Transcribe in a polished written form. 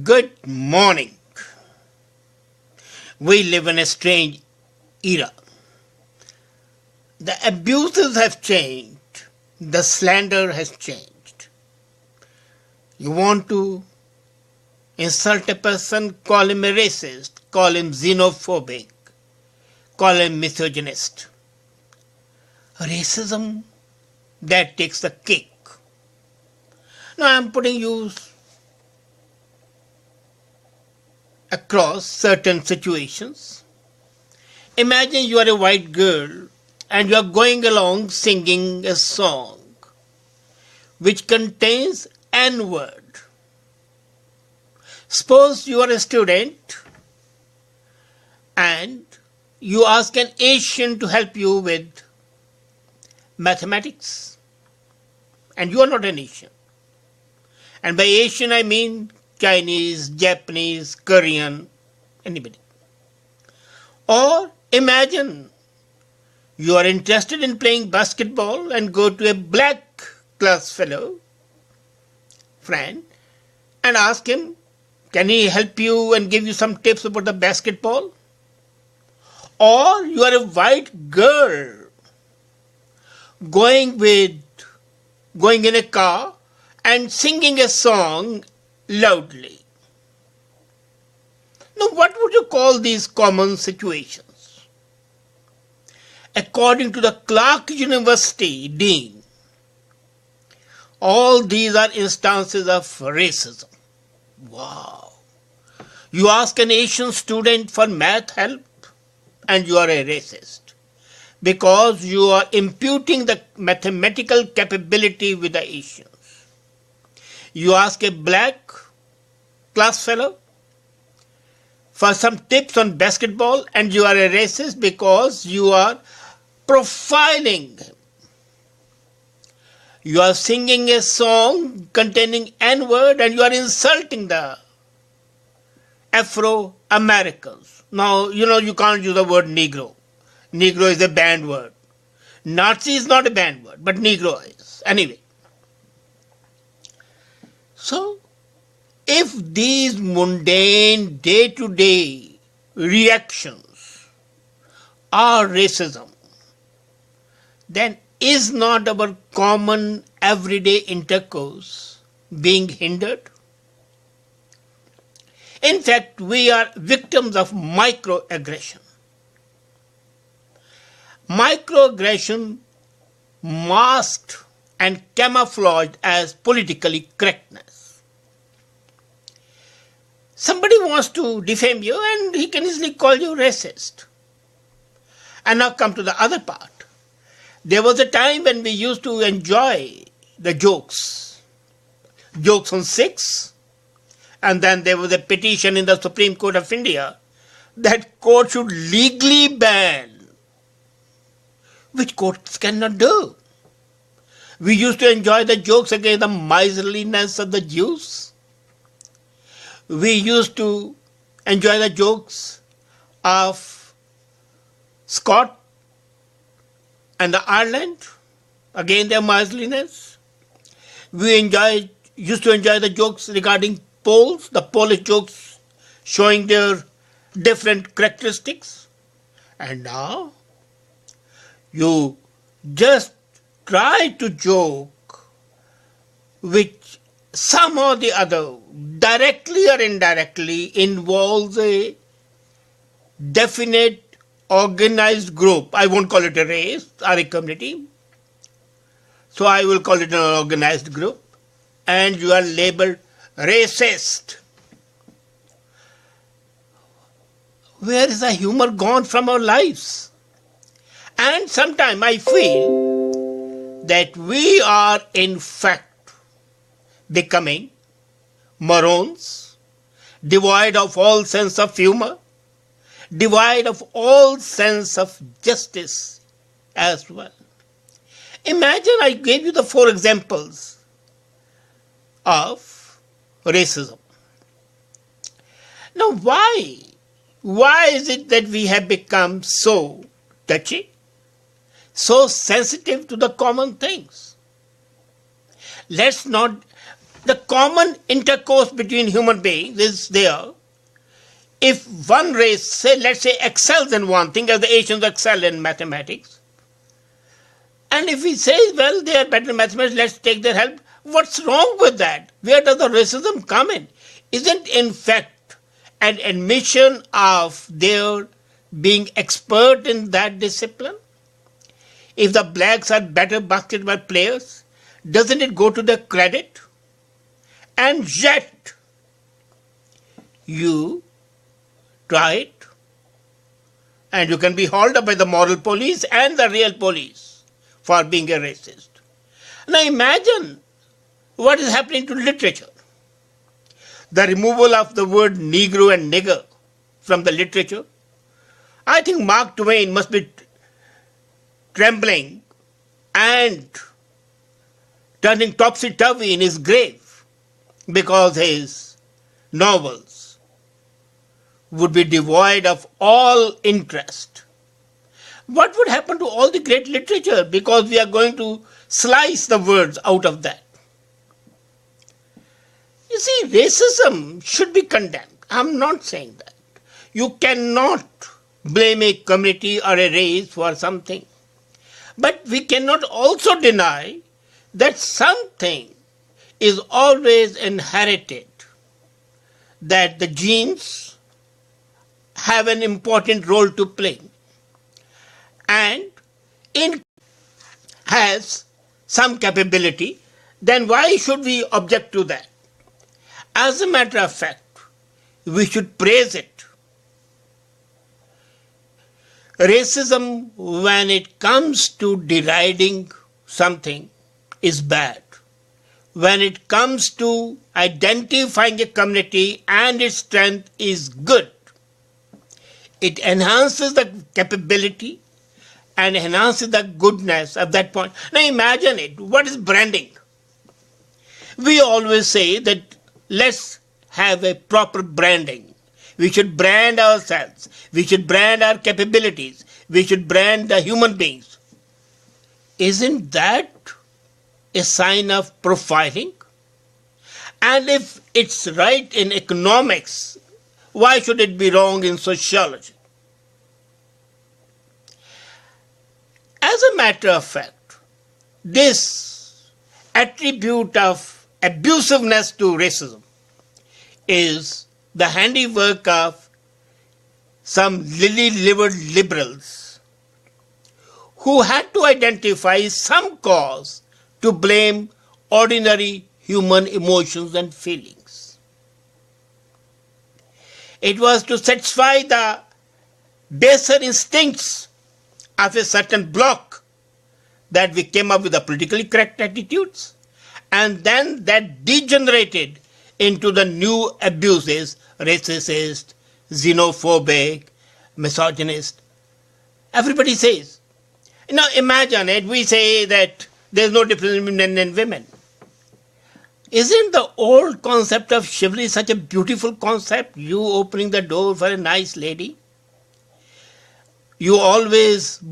Good morning. We live in a strange era. The abuses have changed. The slander has changed. You want to insult a person, call him a racist, call him xenophobic, call him misogynist. Racism, that takes the cake. Now I am putting you across certain situations. Imagine you are a white girl and you are going along singing a song which contains N-word. Suppose you are a student and you ask an Asian to help you with mathematics, and you are not an Asian. And by Asian I mean Chinese, Japanese, Korean, anybody. Or imagine you are interested in playing basketball and go to a black class fellow, friend, and ask him, can he help you and give you some tips about the basketball? Or you are a white girl going in a car and singing a song loudly. Now, what would you call these common situations? According to the Clark University Dean, all these are instances of racism. Wow! You ask an Asian student for math help and you are a racist because you are imputing the mathematical capability with the Asians. You ask a black class fellow for some tips on basketball and you are a racist because you are profiling him. You are singing a song containing N-word and you are insulting the Afro-Americans. Now, you can't use the word Negro. Negro is a banned word. Nazi is not a banned word, but Negro is. Anyway. So, if these mundane day-to-day reactions are racism, then is not our common everyday intercourse being hindered? In fact, we are victims of microaggression. Microaggression masked and camouflaged as politically correctness. Somebody wants to defame you and he can easily call you racist. And now come to the other part. There was a time when we used to enjoy the jokes on Sikhs, and then there was a petition in the Supreme Court of India that court should legally ban, which courts cannot do. We used to enjoy the jokes against the miserliness of the Jews. We used to enjoy the jokes of Scott and the Ireland, again their miserliness. We used to enjoy the jokes regarding Poles, the Polish jokes showing their different characteristics. And now, you just try to joke which somehow or the other, directly or indirectly, involves a definite organized group. I won't call it a race or a community. So I will call it an organized group. And you are labeled racist. Where is the humor gone from our lives? And sometimes I feel that we are in fact becoming morons, devoid of all sense of humor, devoid of all sense of justice as well. Imagine I gave you the 4 examples of racism. Now why? Why is it that we have become so touchy, so sensitive to the common things? Let's not The common intercourse between human beings is there. If one race, say, let's say, excels in one thing, as the Asians excel in mathematics, and if we say, well, they are better in mathematics, let's take their help, what's wrong with that? Where does the racism come in? Isn't, in fact, an admission of their being expert in that discipline? If the blacks are better basketball players, doesn't it go to their credit? And yet, you try it, and you can be hauled up by the moral police and the real police for being a racist. Now imagine what is happening to literature. The removal of the word Negro and nigger from the literature. I think Mark Twain must be trembling and turning topsy-turvy in his grave because his novels would be devoid of all interest. What would happen to all the great literature because we are going to slice the words out of that? You see, racism should be condemned. I'm not saying that. You cannot blame a community or a race for something. But we cannot also deny that something is always inherited, that the genes have an important role to play, and it has some capability, then why should we object to that? As a matter of fact, we should praise it. Racism, when it comes to deriding something, is bad. When it comes to identifying a community and its strength, is good. It enhances the capability and enhances the goodness of that point. Now imagine it. What is branding? We always say that let's have a proper branding. We should brand ourselves. We should brand our capabilities. We should brand the human beings. Isn't that a sign of profiling? And if it's right in economics, why should it be wrong in sociology? As a matter of fact, this attribute of abusiveness to racism is the handiwork of some lily-livered liberals who had to identify some cause to blame ordinary human emotions and feelings. It was to satisfy the baser instincts of a certain bloc that we came up with the politically correct attitudes, and then that degenerated into the new abuses, racist, xenophobic, misogynist. Everybody says. Now imagine it, we say that there's no difference between men and women. Isn't the old concept of chivalry such a beautiful concept? You opening the door for a nice lady. You always